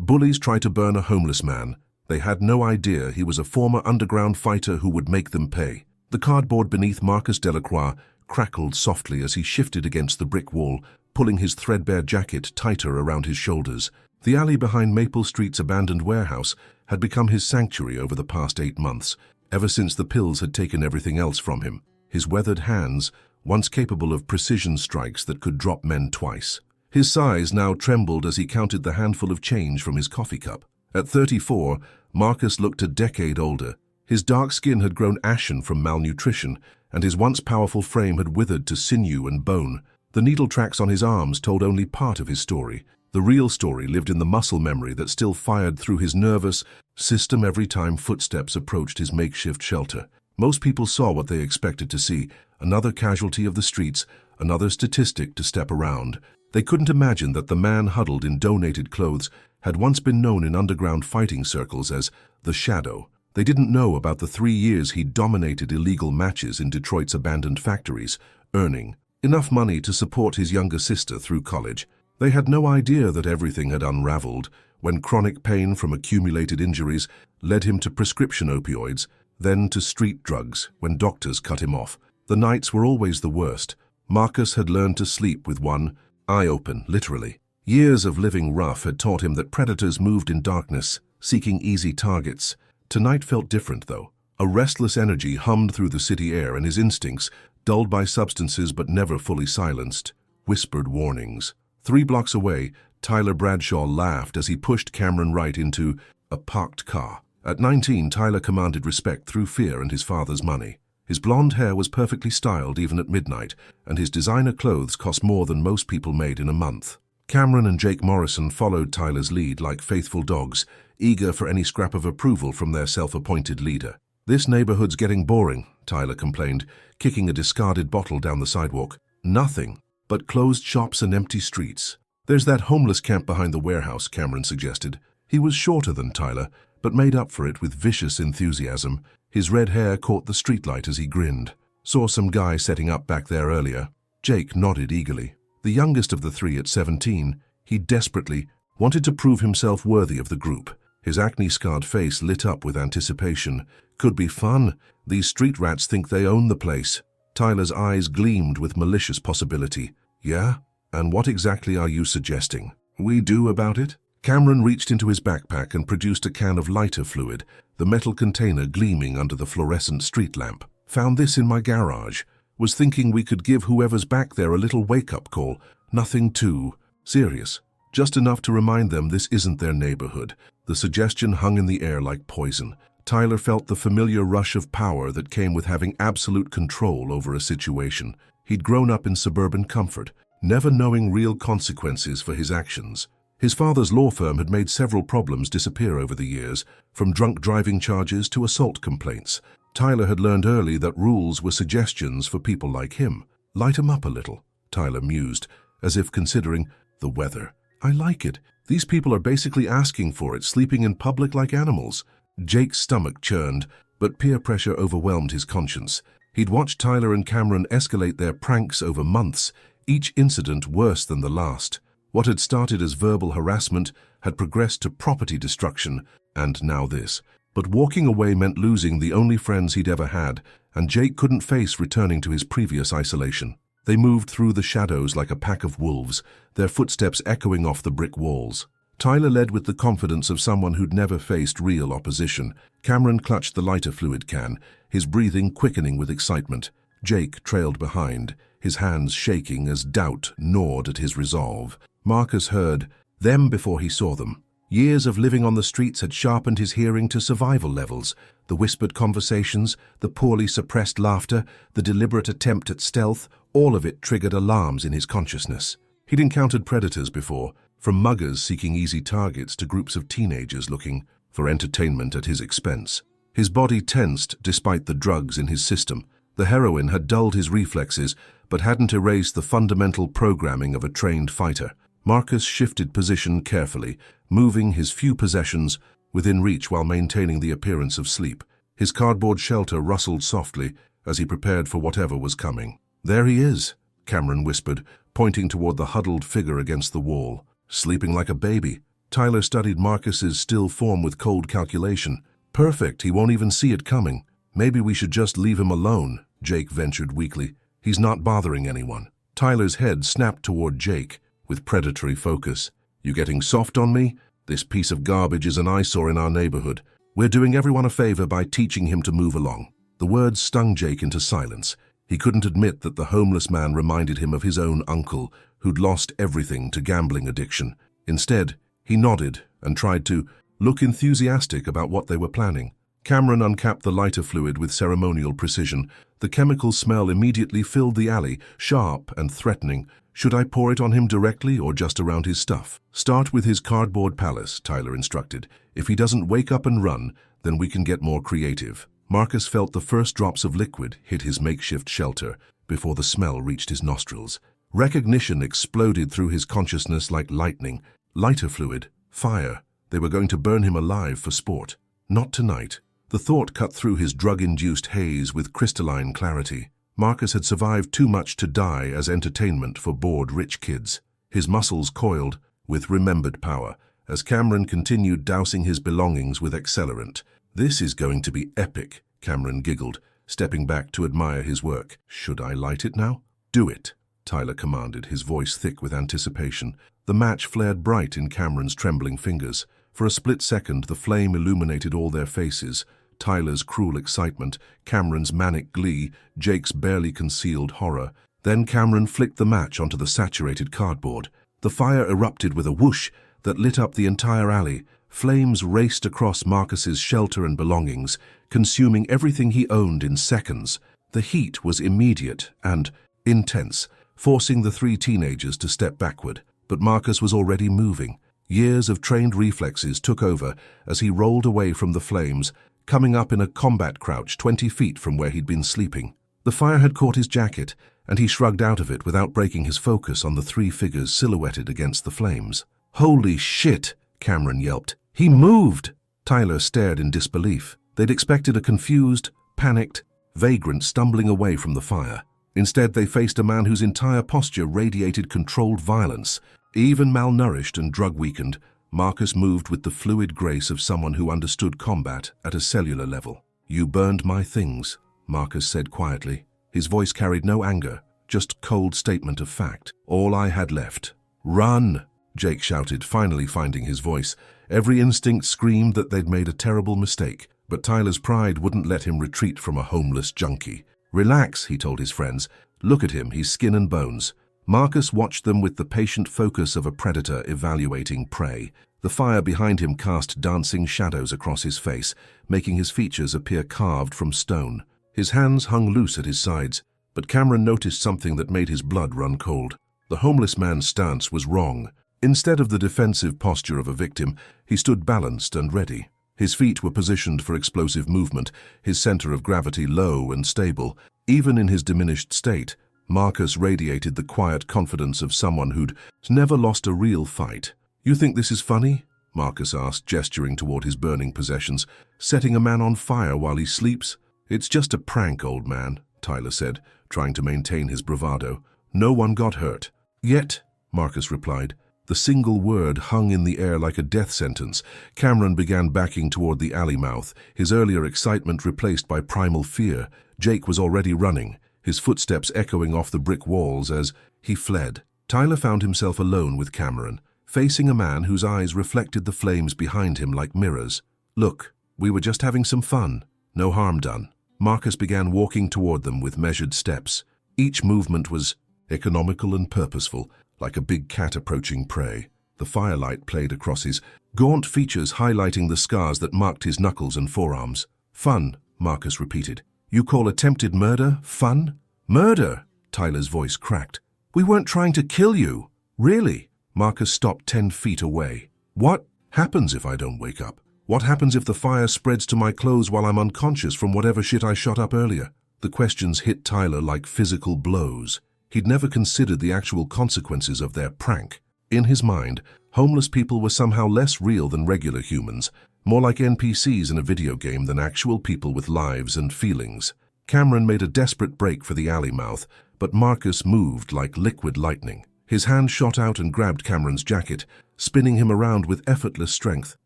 Bullies tried to burn a homeless man. They had no idea he was a former underground fighter who would make them pay. The cardboard beneath Marcus Delacroix crackled softly as he shifted against the brick wall, pulling his threadbare jacket tighter around his shoulders. The alley behind Maple Street's abandoned warehouse had become his sanctuary over the past 8 months, ever since the pills had taken everything else from him. His weathered hands, once capable of precision strikes that could drop men twice. His sighs now trembled as he counted the handful of change from his coffee cup. At 34, Marcus looked a decade older. His dark skin had grown ashen from malnutrition, and his once powerful frame had withered to sinew and bone. The needle tracks on his arms told only part of his story. The real story lived in the muscle memory that still fired through his nervous system every time footsteps approached his makeshift shelter. Most people saw what they expected to see, another casualty of the streets, another statistic to step around. They couldn't imagine that the man huddled in donated clothes had once been known in underground fighting circles as the Shadow. They didn't know about the 3 years he dominated illegal matches in Detroit's abandoned factories, earning enough money to support his younger sister through college. They had no idea that everything had unraveled when chronic pain from accumulated injuries led him to prescription opioids, then to street drugs when doctors cut him off. The nights were always the worst. Marcus had learned to sleep with one eye open, literally. Years of living rough had taught him that predators moved in darkness, seeking easy targets. Tonight felt different, though. A restless energy hummed through the city air, and his instincts, dulled by substances but never fully silenced, whispered warnings. 3 blocks away, Tyler Bradshaw laughed as he pushed Cameron Wright into a parked car. At 19, Tyler commanded respect through fear and his father's money. His blonde hair was perfectly styled even at midnight, and his designer clothes cost more than most people made in a month. Cameron and Jake Morrison followed Tyler's lead like faithful dogs, eager for any scrap of approval from their self-appointed leader. "This neighborhood's getting boring," Tyler complained, kicking a discarded bottle down the sidewalk. "Nothing but closed shops and empty streets." "There's that homeless camp behind the warehouse," Cameron suggested. He was shorter than Tyler, but made up for it with vicious enthusiasm. His red hair caught the streetlight as he grinned. "Saw some guy setting up back there earlier." Jake nodded eagerly. The youngest of the 3 at 17, he desperately wanted to prove himself worthy of the group. His acne-scarred face lit up with anticipation. "Could be fun. These street rats think they own the place." Tyler's eyes gleamed with malicious possibility. "Yeah? And what exactly are you suggesting we do about it?" Cameron reached into his backpack and produced a can of lighter fluid, the metal container gleaming under the fluorescent street lamp. "Found this in my garage. Was thinking we could give whoever's back there a little wake-up call. Nothing too serious. Just enough to remind them this isn't their neighborhood." The suggestion hung in the air like poison. Tyler felt the familiar rush of power that came with having absolute control over a situation. He'd grown up in suburban comfort, never knowing real consequences for his actions. His father's law firm had made several problems disappear over the years, from drunk driving charges to assault complaints. Tyler had learned early that rules were suggestions for people like him. "Light 'em up a little," Tyler mused, as if considering the weather. "I like it. These people are basically asking for it, sleeping in public like animals." Jake's stomach churned, but peer pressure overwhelmed his conscience. He'd watched Tyler and Cameron escalate their pranks over months, each incident worse than the last. What had started as verbal harassment had progressed to property destruction, and now this. But walking away meant losing the only friends he'd ever had, and Jake couldn't face returning to his previous isolation. They moved through the shadows like a pack of wolves, their footsteps echoing off the brick walls. Tyler led with the confidence of someone who'd never faced real opposition. Cameron clutched the lighter fluid can, his breathing quickening with excitement. Jake trailed behind, his hands shaking as doubt gnawed at his resolve. Marcus heard them before he saw them. Years of living on the streets had sharpened his hearing to survival levels. The whispered conversations, the poorly suppressed laughter, the deliberate attempt at stealth, all of it triggered alarms in his consciousness. He'd encountered predators before, from muggers seeking easy targets to groups of teenagers looking for entertainment at his expense. His body tensed despite the drugs in his system. The heroin had dulled his reflexes, but hadn't erased the fundamental programming of a trained fighter. Marcus shifted position carefully, moving his few possessions within reach while maintaining the appearance of sleep. His cardboard shelter rustled softly as he prepared for whatever was coming. "There he is," Cameron whispered, pointing toward the huddled figure against the wall. "Sleeping like a baby." Tyler studied Marcus's still form with cold calculation. Perfect, he won't even see it coming. Maybe we should just leave him alone, Jake ventured weakly. He's not bothering anyone. Tyler's head snapped toward Jake with predatory focus. You getting soft on me? This piece of garbage is an eyesore in our neighborhood. We're doing everyone a favor by teaching him to move along. The words stung Jake into silence. He couldn't admit that the homeless man reminded him of his own uncle, who'd lost everything to gambling addiction. Instead, he nodded and tried to look enthusiastic about what they were planning. Cameron uncapped the lighter fluid with ceremonial precision. The chemical smell immediately filled the alley, sharp and threatening. Should I pour it on him directly or just around his stuff? Start with his cardboard palace, Tyler instructed. If he doesn't wake up and run, then we can get more creative. Marcus felt the first drops of liquid hit his makeshift shelter before the smell reached his nostrils. Recognition exploded through his consciousness like lightning. Lighter fluid, fire. They were going to burn him alive for sport. Not tonight. The thought cut through his drug-induced haze with crystalline clarity. Marcus had survived too much to die as entertainment for bored rich kids. His muscles coiled with remembered power as Cameron continued dousing his belongings with accelerant. This is going to be epic, Cameron giggled, stepping back to admire his work. Should I light it now? Do it, Tyler commanded, his voice thick with anticipation. The match flared bright in Cameron's trembling fingers. For a split second, the flame illuminated all their faces. Tyler's cruel excitement, Cameron's manic glee, Jake's barely concealed horror. Then Cameron flicked the match onto the saturated cardboard. The fire erupted with a whoosh that lit up the entire alley. Flames raced across Marcus's shelter and belongings, consuming everything he owned in seconds. The heat was immediate and intense, forcing the three teenagers to step backward. But Marcus was already moving. Years of trained reflexes took over as he rolled away from the flames, coming up in a combat crouch 20 feet from where he'd been sleeping. The fire had caught his jacket, and he shrugged out of it without breaking his focus on the three figures silhouetted against the flames. Holy shit, Cameron yelped. He moved! Tyler stared in disbelief. They'd expected a confused, panicked vagrant stumbling away from the fire. Instead, they faced a man whose entire posture radiated controlled violence. Even malnourished and drug-weakened, Marcus moved with the fluid grace of someone who understood combat at a cellular level. You burned my things, Marcus said quietly. His voice carried no anger, just cold statement of fact. All I had left. Run! Jake shouted, finally finding his voice. Every instinct screamed that they'd made a terrible mistake, but Tyler's pride wouldn't let him retreat from a homeless junkie. Relax, he told his friends. Look at him, he's skin and bones. Marcus watched them with the patient focus of a predator evaluating prey. The fire behind him cast dancing shadows across his face, making his features appear carved from stone. His hands hung loose at his sides, but Cameron noticed something that made his blood run cold. The homeless man's stance was wrong. Instead of the defensive posture of a victim, he stood balanced and ready. His feet were positioned for explosive movement, his center of gravity low and stable. Even in his diminished state, Marcus radiated the quiet confidence of someone who'd never lost a real fight. You think this is funny? Marcus asked, gesturing toward his burning possessions. Setting a man on fire while he sleeps? It's just a prank, old man, Tyler said, trying to maintain his bravado. No one got hurt. Yet, Marcus replied. The single word hung in the air like a death sentence. Cameron began backing toward the alley mouth, his earlier excitement replaced by primal fear. Jake was already running, his footsteps echoing off the brick walls as he fled. Tyler found himself alone with Cameron, facing a man whose eyes reflected the flames behind him like mirrors. Look, we were just having some fun. No harm done. Marcus began walking toward them with measured steps. Each movement was economical and purposeful, like a big cat approaching prey. The firelight played across his gaunt features, highlighting the scars that marked his knuckles and forearms. Fun, Marcus repeated. You call attempted murder fun? Murder! Tyler's voice cracked. We weren't trying to kill you. Really? Marcus stopped 10 feet away. What happens if I don't wake up? What happens if the fire spreads to my clothes while I'm unconscious from whatever shit I shot up earlier? The questions hit Tyler like physical blows. He'd never considered the actual consequences of their prank. In his mind, homeless people were somehow less real than regular humans, more like NPCs in a video game than actual people with lives and feelings. Cameron made a desperate break for the alley mouth, but Marcus moved like liquid lightning. His hand shot out and grabbed Cameron's jacket, spinning him around with effortless strength.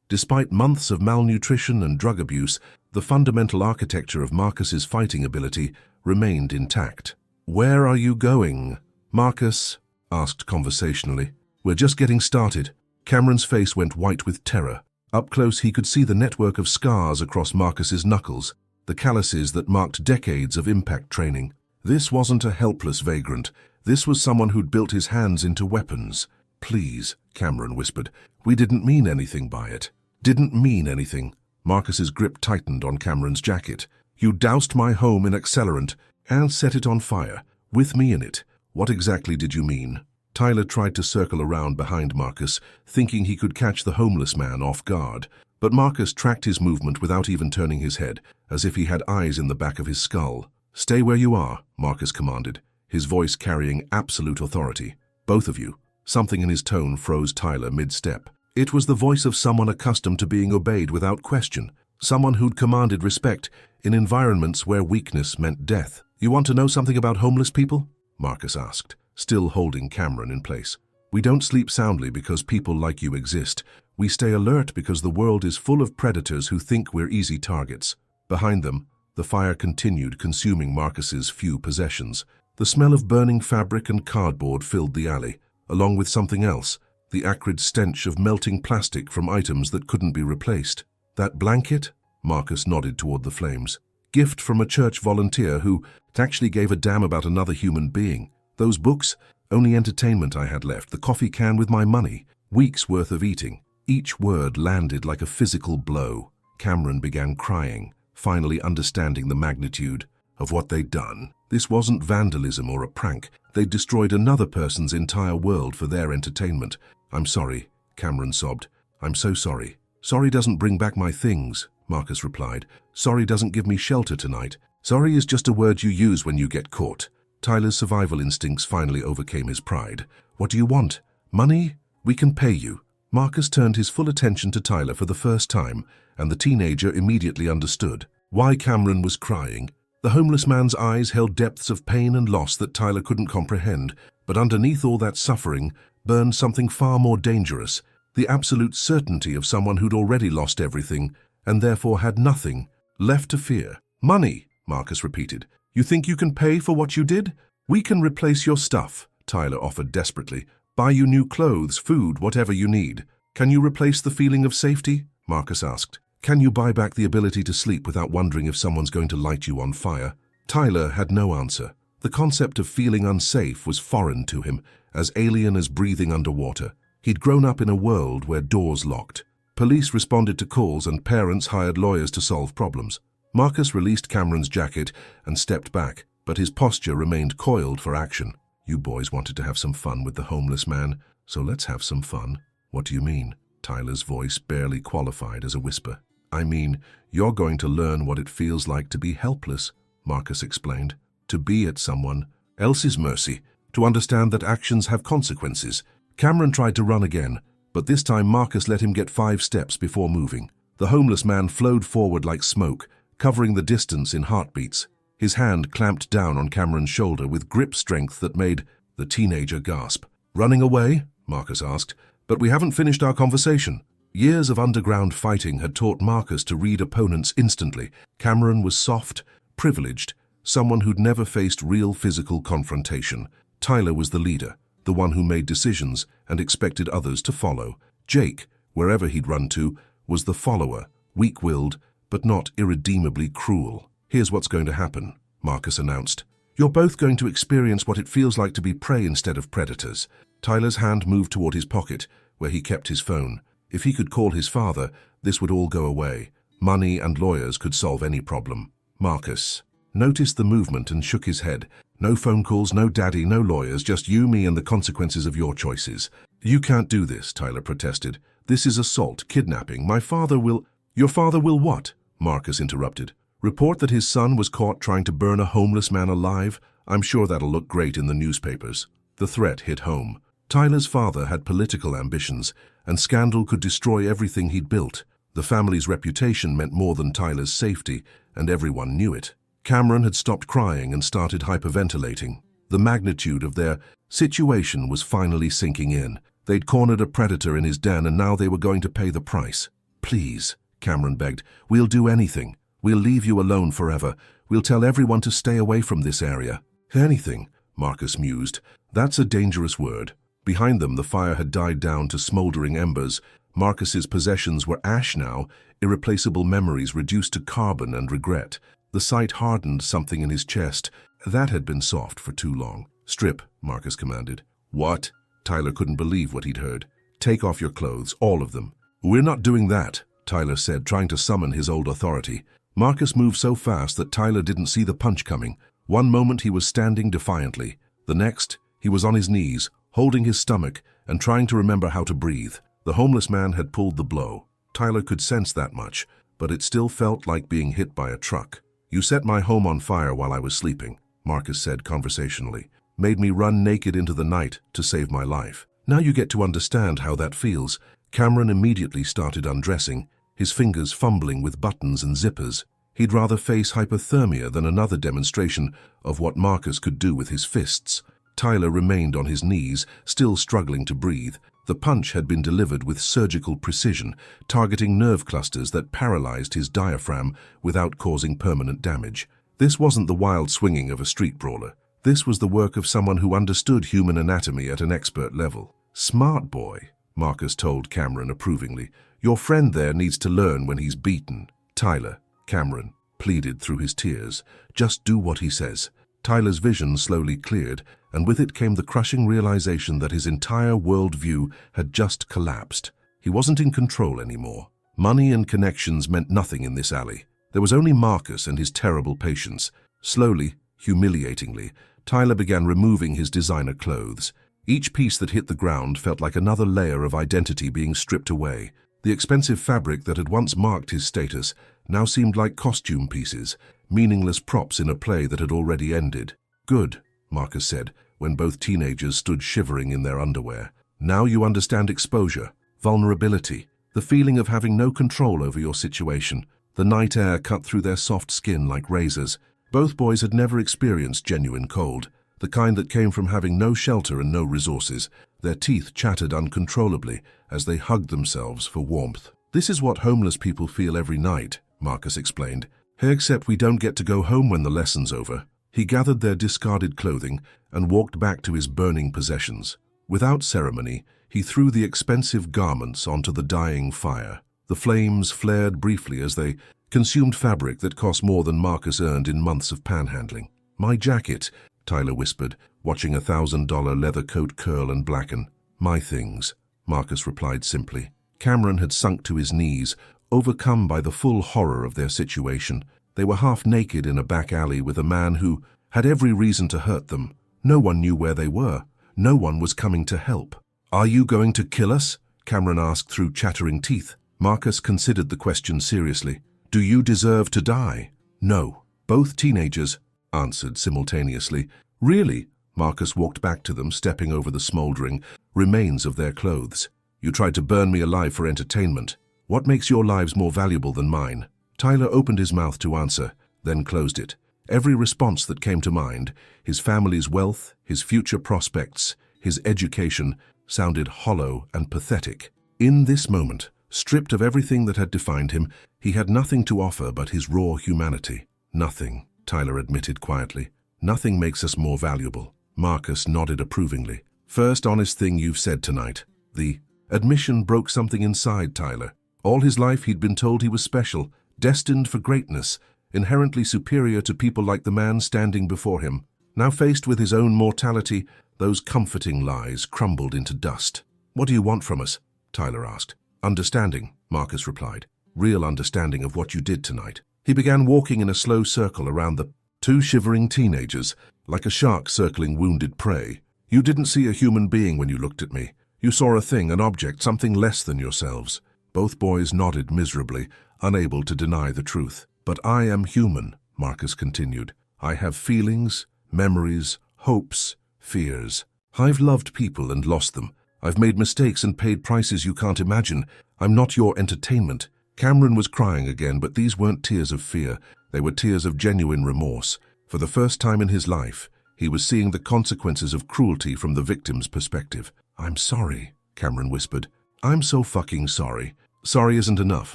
Despite months of malnutrition and drug abuse, the fundamental architecture of Marcus's fighting ability remained intact. "Where are you going?" Marcus asked conversationally. "We're just getting started." Cameron's face went white with terror. Up close he could see the network of scars across Marcus's knuckles, the calluses that marked decades of impact training. This wasn't a helpless vagrant. This was someone who'd built his hands into weapons. "Please," Cameron whispered. "We didn't mean anything by it." "Didn't mean anything." Marcus's grip tightened on Cameron's jacket. "You doused my home in accelerant and set it on fire, with me in it. What exactly did you mean?" Tyler tried to circle around behind Marcus, thinking he could catch the homeless man off guard. But Marcus tracked his movement without even turning his head, as if he had eyes in the back of his skull. "Stay where you are," Marcus commanded, his voice carrying absolute authority. "Both of you." Something in his tone froze Tyler mid-step. It was the voice of someone accustomed to being obeyed without question, someone who'd commanded respect in environments where weakness meant death. "You want to know something about homeless people?" Marcus asked, still holding Cameron in place. "We don't sleep soundly because people like you exist. We stay alert because the world is full of predators who think we're easy targets." Behind them, the fire continued consuming Marcus's few possessions. The smell of burning fabric and cardboard filled the alley, along with something else, the acrid stench of melting plastic from items that couldn't be replaced. "That blanket?" Marcus nodded toward the flames. "Gift from a church volunteer who actually gave a damn about another human being. Those books? Only entertainment I had left. The coffee can with my money. Weeks' worth of eating." Each word landed like a physical blow. Cameron began crying, finally understanding the magnitude of what they'd done. This wasn't vandalism or a prank. They'd destroyed another person's entire world for their entertainment. "I'm sorry," Cameron sobbed. "I'm so sorry." "Sorry doesn't bring back my things," Marcus replied. "Sorry doesn't give me shelter tonight. Sorry is just a word you use when you get caught." Tyler's survival instincts finally overcame his pride. "What do you want? Money? We can pay you." Marcus turned his full attention to Tyler for the first time, and the teenager immediately understood why Cameron was crying. The homeless man's eyes held depths of pain and loss that Tyler couldn't comprehend, but underneath all that suffering burned something far more dangerous, the absolute certainty of someone who'd already lost everything and therefore had nothing left to fear. "Money," Marcus repeated. "You think you can pay for what you did? We can replace your stuff," Tyler offered desperately. "Buy you new clothes, food, whatever you need." "Can you replace the feeling of safety?" Marcus asked. "Can you buy back the ability to sleep without wondering if someone's going to light you on fire?" Tyler had no answer. The concept of feeling unsafe was foreign to him, as alien as breathing underwater. He'd grown up in a world where doors locked. Police responded to calls and parents hired lawyers to solve problems. Marcus released Cameron's jacket and stepped back, but his posture remained coiled for action. "You boys wanted to have some fun with the homeless man, so let's have some fun." "What do you mean?" Tyler's voice barely qualified as a whisper. "I mean, you're going to learn what it feels like to be helpless," Marcus explained. "To be at someone else's mercy, to understand that actions have consequences." Cameron tried to run again, but this time Marcus let him get 5 steps before moving. The homeless man flowed forward like smoke, covering the distance in heartbeats. His hand clamped down on Cameron's shoulder with grip strength that made the teenager gasp. "Running away?" Marcus asked. "But we haven't finished our conversation." Years of underground fighting had taught Marcus to read opponents instantly. Cameron was soft, privileged, someone who'd never faced real physical confrontation. Tyler was the leader, the one who made decisions and expected others to follow. Jake, wherever he'd run to, was the follower, weak-willed, but not irredeemably cruel. "Here's what's going to happen," Marcus announced. "You're both going to experience what it feels like to be prey instead of predators." Tyler's hand moved toward his pocket, where he kept his phone. If he could call his father, this would all go away. Money and lawyers could solve any problem. Marcus noticed the movement and shook his head. "No phone calls, no daddy, no lawyers, just you, me, and the consequences of your choices." "You can't do this," Tyler protested. "This is assault, kidnapping. My father will—" "Your father will what?" Marcus interrupted. "Report that his son was caught trying to burn a homeless man alive? I'm sure that'll look great in the newspapers." The threat hit home. Tyler's father had political ambitions, and scandal could destroy everything he'd built. The family's reputation meant more than Tyler's safety, and everyone knew it. Cameron had stopped crying and started hyperventilating. The magnitude of their situation was finally sinking in. They'd cornered a predator in his den and now they were going to pay the price. "Please," Cameron begged, "we'll do anything. We'll leave you alone forever. We'll tell everyone to stay away from this area." "Anything," Marcus mused. "That's a dangerous word." Behind them, the fire had died down to smoldering embers. Marcus's possessions were ash now, irreplaceable memories reduced to carbon and regret. The sight hardened something in his chest. That had been soft for too long. "Strip," Marcus commanded. "What?" Tyler couldn't believe what he'd heard. "Take off your clothes, all of them." "We're not doing that," Tyler said, trying to summon his old authority. Marcus moved so fast that Tyler didn't see the punch coming. One moment he was standing defiantly. The next, he was on his knees, holding his stomach and trying to remember how to breathe. The homeless man had pulled the blow. Tyler could sense that much, but it still felt like being hit by a truck. "You set my home on fire while I was sleeping," Marcus said conversationally. "Made me run naked into the night to save my life. Now you get to understand how that feels." Cameron immediately started undressing, his fingers fumbling with buttons and zippers. He'd rather face hypothermia than another demonstration of what Marcus could do with his fists. Tyler remained on his knees, still struggling to breathe. The punch had been delivered with surgical precision, targeting nerve clusters that paralyzed his diaphragm without causing permanent damage. This wasn't the wild swinging of a street brawler. This was the work of someone who understood human anatomy at an expert level. "Smart boy," Marcus told Cameron approvingly. "Your friend there needs to learn when he's beaten." "Tyler," Cameron pleaded through his tears, "just do what he says." Tyler's vision slowly cleared, and with it came the crushing realization that his entire worldview had just collapsed. He wasn't in control anymore. Money and connections meant nothing in this alley. There was only Marcus and his terrible patience. Slowly, humiliatingly, Tyler began removing his designer clothes. Each piece that hit the ground felt like another layer of identity being stripped away. The expensive fabric that had once marked his status now seemed like costume pieces, meaningless props in a play that had already ended. "Good," Marcus said, when both teenagers stood shivering in their underwear. "Now you understand exposure, vulnerability, the feeling of having no control over your situation." The night air cut through their soft skin like razors. Both boys had never experienced genuine cold, the kind that came from having no shelter and no resources. Their teeth chattered uncontrollably as they hugged themselves for warmth. "This is what homeless people feel every night," Marcus explained. "Hey, except we don't get to go home when the lesson's over." He gathered their discarded clothing and walked back to his burning possessions. Without ceremony, he threw the expensive garments onto the dying fire. The flames flared briefly as they consumed fabric that cost more than Marcus earned in months of panhandling. "My jacket," Tyler whispered, watching a $1,000 leather coat curl and blacken. "My things," Marcus replied simply. Cameron had sunk to his knees, overcome by the full horror of their situation. They were half naked in a back alley with a man who had every reason to hurt them. No one knew where they were. No one was coming to help. "Are you going to kill us?" Cameron asked through chattering teeth. Marcus considered the question seriously. "Do you deserve to die?" "No." Both teenagers answered simultaneously. "Really?" Marcus walked back to them, stepping over the smoldering remains of their clothes. "You tried to burn me alive for entertainment. What makes your lives more valuable than mine?" Tyler opened his mouth to answer, then closed it. Every response that came to mind, his family's wealth, his future prospects, his education, sounded hollow and pathetic. In this moment, stripped of everything that had defined him, he had nothing to offer but his raw humanity. "Nothing," Tyler admitted quietly. "Nothing makes us more valuable." Marcus nodded approvingly. "First honest thing you've said tonight." The admission broke something inside Tyler. All his life he'd been told he was special, destined for greatness, inherently superior to people like the man standing before him. Now faced with his own mortality, those comforting lies crumbled into dust. "What do you want from us?" Tyler asked. "Understanding," Marcus replied. "Real understanding of what you did tonight." He began walking in a slow circle around the two shivering teenagers, like a shark circling wounded prey. "You didn't see a human being when you looked at me. You saw a thing, an object, something less than yourselves." Both boys nodded miserably, unable to deny the truth. "But I am human," Marcus continued. "I have feelings, memories, hopes, fears. I've loved people and lost them. I've made mistakes and paid prices you can't imagine. I'm not your entertainment." Cameron was crying again, but these weren't tears of fear. They were tears of genuine remorse. For the first time in his life, He was seeing the consequences of cruelty from the victim's perspective. "I'm sorry," Cameron whispered. "I'm so fucking sorry." "Sorry isn't enough,"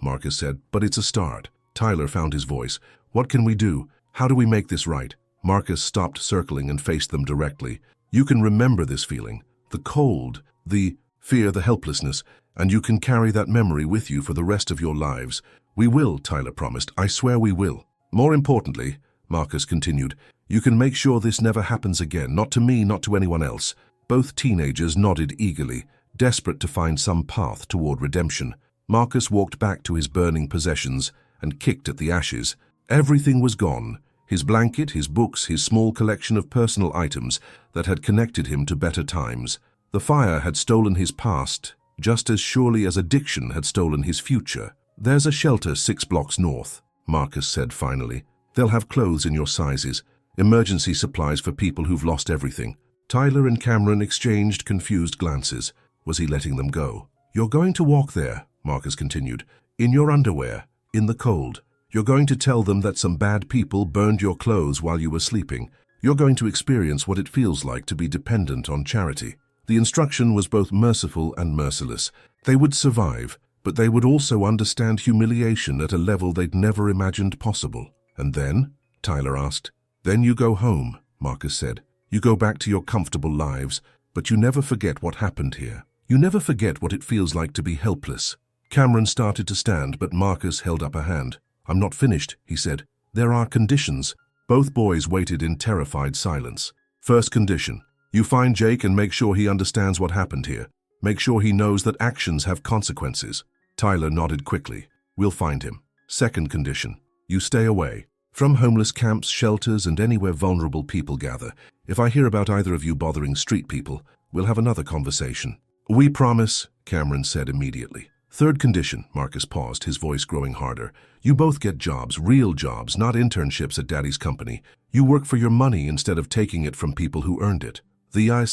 Marcus said, "but it's a start." Tyler found his voice. "What can we do? How do we make this right?" Marcus stopped circling and faced them directly. "You can remember this feeling. The cold, the fear, the helplessness, and you can carry that memory with you for the rest of your lives." "We will," Tyler promised. "I swear we will." "More importantly," Marcus continued, "you can make sure this never happens again, not to me, not to anyone else." Both teenagers nodded eagerly, desperate to find some path toward redemption. Marcus walked back to his burning possessions and kicked at the ashes. Everything was gone. His blanket, his books, his small collection of personal items that had connected him to better times. The fire had stolen his past, just as surely as addiction had stolen his future. "There's a shelter 6 blocks north," Marcus said finally. "They'll have clothes in your sizes, emergency supplies for people who've lost everything." Tyler and Cameron exchanged confused glances. Was he letting them go? "You're going to walk there," Marcus continued, "in your underwear, in the cold. You're going to tell them that some bad people burned your clothes while you were sleeping. You're going to experience what it feels like to be dependent on charity." The instruction was both merciful and merciless. They would survive, but they would also understand humiliation at a level they'd never imagined possible. "And then?" Tyler asked. "Then you go home," Marcus said. "You go back to your comfortable lives, but you never forget what happened here. You never forget what it feels like to be helpless." Cameron started to stand, but Marcus held up a hand. "I'm not finished," he said. "There are conditions." Both boys waited in terrified silence. "First condition. You find Jake and make sure he understands what happened here. Make sure he knows that actions have consequences." Tyler nodded quickly. "We'll find him." "Second condition. You stay away. From homeless camps, shelters, and anywhere vulnerable people gather. If I hear about either of you bothering street people, we'll have another conversation." "We promise," Cameron said immediately. "Third condition," Marcus paused, his voice growing harder. "You both get jobs, real jobs, not internships at Daddy's company. You work for your money instead of taking it from people who earned it." The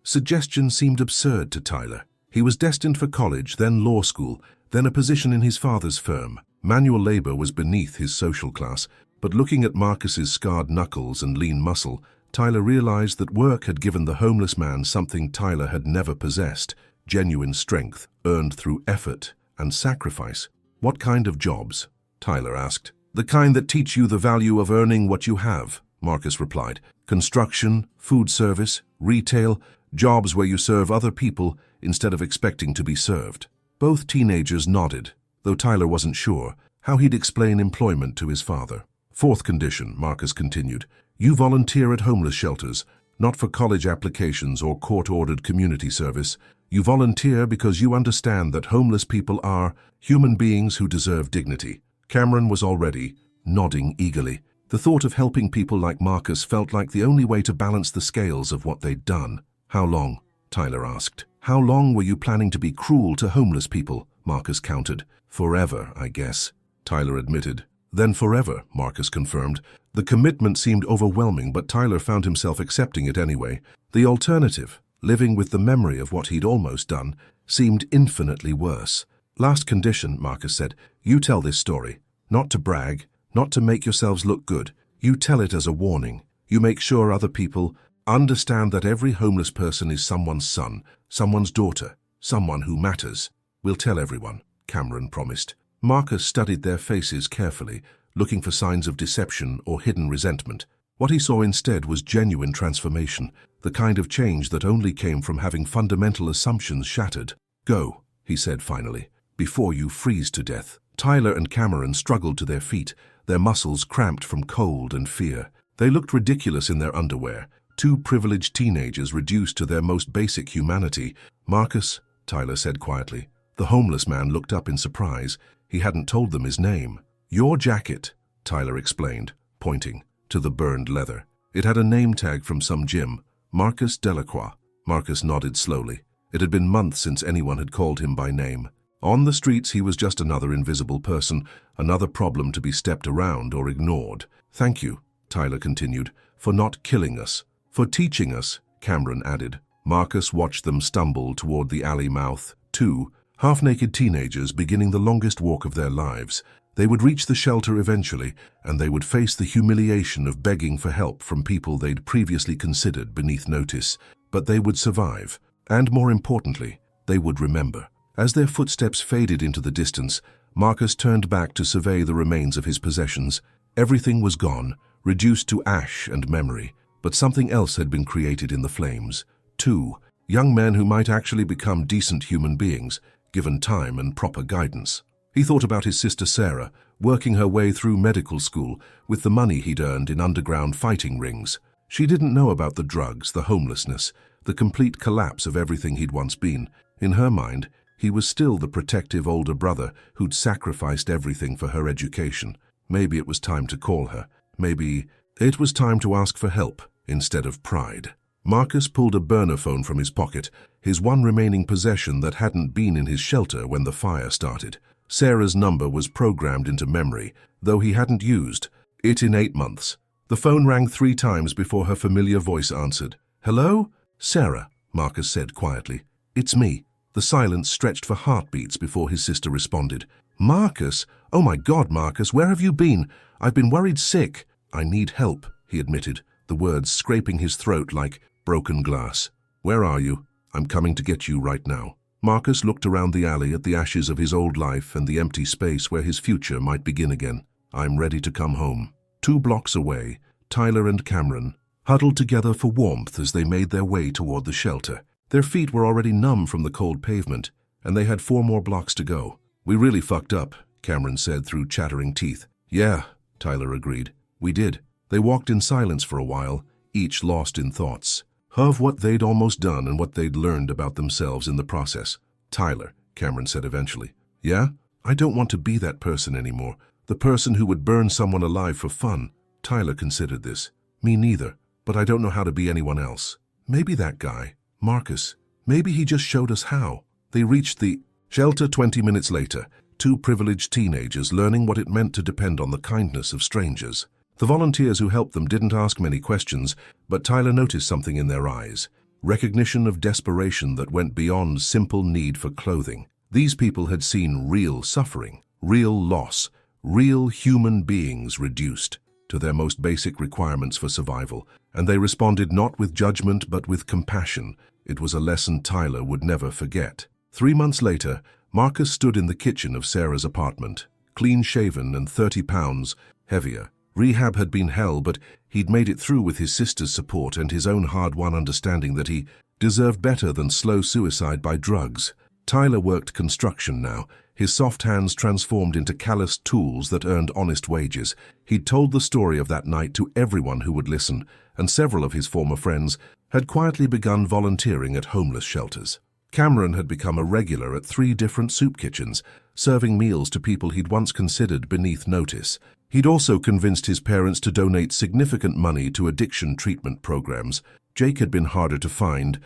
suggestion seemed absurd to Tyler. He was destined for college, then law school, then a position in his father's firm. Manual labor was beneath his social class, but looking at Marcus's scarred knuckles and lean muscle, Tyler realized that work had given the homeless man something Tyler had never possessed: genuine strength, earned through effort and sacrifice. "What kind of jobs?" Tyler asked. "The kind that teach you the value of earning what you have," Marcus replied. "Construction, food service, retail, jobs where you serve other people instead of expecting to be served." Both teenagers nodded, though Tyler wasn't sure how he'd explain employment to his father. "Fourth condition," Marcus continued. "You volunteer at homeless shelters, not for college applications or court-ordered community service. You volunteer because you understand that homeless people are human beings who deserve dignity." Cameron was already nodding eagerly. The thought of helping people like Marcus felt like the only way to balance the scales of what they'd done. "How long?" Tyler asked. "How long were you planning to be cruel to homeless people?" Marcus countered. "Forever, I guess," Tyler admitted. "Then forever," Marcus confirmed. The commitment seemed overwhelming, but Tyler found himself accepting it anyway. The alternative, living with the memory of what he'd almost done, seemed infinitely worse. "Last condition," Marcus said. "You tell this story. Not to brag, not to make yourselves look good. You tell it as a warning. You make sure other people understand that every homeless person is someone's son, someone's daughter, someone who matters." "We'll tell everyone," Cameron promised. Marcus studied their faces carefully, looking for signs of deception or hidden resentment. What he saw instead was genuine transformation, the kind of change that only came from having fundamental assumptions shattered. "Go," he said finally, "before you freeze to death." Tyler and Cameron struggled to their feet, their muscles cramped from cold and fear. They looked ridiculous in their underwear, two privileged teenagers reduced to their most basic humanity. "Marcus," Tyler said quietly. The homeless man looked up in surprise. He hadn't told them his name. "Your jacket," Tyler explained, pointing to the burned leather. It had a name tag from some gym, Marcus Delacroix. Marcus nodded slowly. It had been months since anyone had called him by name. On the streets, he was just another invisible person, another problem to be stepped around or ignored. "Thank you," Tyler continued, "for not killing us. For teaching us," Cameron added. Marcus watched them stumble toward the alley mouth. 2. half-naked teenagers beginning the longest walk of their lives. They would reach the shelter eventually, and they would face the humiliation of begging for help from people they'd previously considered beneath notice. But they would survive, and more importantly, they would remember. As their footsteps faded into the distance, Marcus turned back to survey the remains of his possessions. Everything was gone, reduced to ash and memory, but something else had been created in the flames. 2 young men who might actually become decent human beings, given time and proper guidance. He thought about his sister Sarah, working her way through medical school with the money he'd earned in underground fighting rings. She didn't know about the drugs, the homelessness, the complete collapse of everything he'd once been. In her mind, he was still the protective older brother who'd sacrificed everything for her education. Maybe it was time to call her. Maybe it was time to ask for help instead of pride. Marcus pulled a burner phone from his pocket, his one remaining possession that hadn't been in his shelter when the fire started. Sarah's number was programmed into memory, though he hadn't used it in 8 months. The phone rang 3 times before her familiar voice answered. "Hello? Sarah," Marcus said quietly. "It's me." The silence stretched for heartbeats before his sister responded. "Marcus? Oh my God, Marcus, where have you been? I've been worried sick." "I need help," he admitted, the words scraping his throat like broken glass. "Where are you? I'm coming to get you right now." Marcus looked around the alley at the ashes of his old life and the empty space where his future might begin again. "I'm ready to come home." 2 blocks away, Tyler and Cameron huddled together for warmth as they made their way toward the shelter. Their feet were already numb from the cold pavement, and they had 4 more blocks to go. "We really fucked up," Cameron said through chattering teeth. "Yeah," Tyler agreed. "We did." They walked in silence for a while, each lost in thoughts of what they'd almost done and what they'd learned about themselves in the process. "Tyler," Cameron said eventually. "Yeah? I don't want to be that person anymore. The person who would burn someone alive for fun." Tyler considered this. "Me neither, but I don't know how to be anyone else." "Maybe that guy, Marcus. Maybe he just showed us how." They reached the shelter 20 minutes later, 2 privileged teenagers learning what it meant to depend on the kindness of strangers. The volunteers who helped them didn't ask many questions, but Tyler noticed something in their eyes. Recognition of desperation that went beyond simple need for clothing. These people had seen real suffering, real loss, real human beings reduced to their most basic requirements for survival, and they responded not with judgment but with compassion. It was a lesson Tyler would never forget. 3 months later, Marcus stood in the kitchen of Sarah's apartment, clean-shaven and 30 pounds heavier. Rehab had been hell, but he'd made it through with his sister's support and his own hard-won understanding that he deserved better than slow suicide by drugs. Tyler worked construction now, his soft hands transformed into calloused tools that earned honest wages. He'd told the story of that night to everyone who would listen, and several of his former friends had quietly begun volunteering at homeless shelters. Cameron had become a regular at 3 different soup kitchens, serving meals to people he'd once considered beneath notice. He'd also convinced his parents to donate significant money to addiction treatment programs. Jake had been harder to find,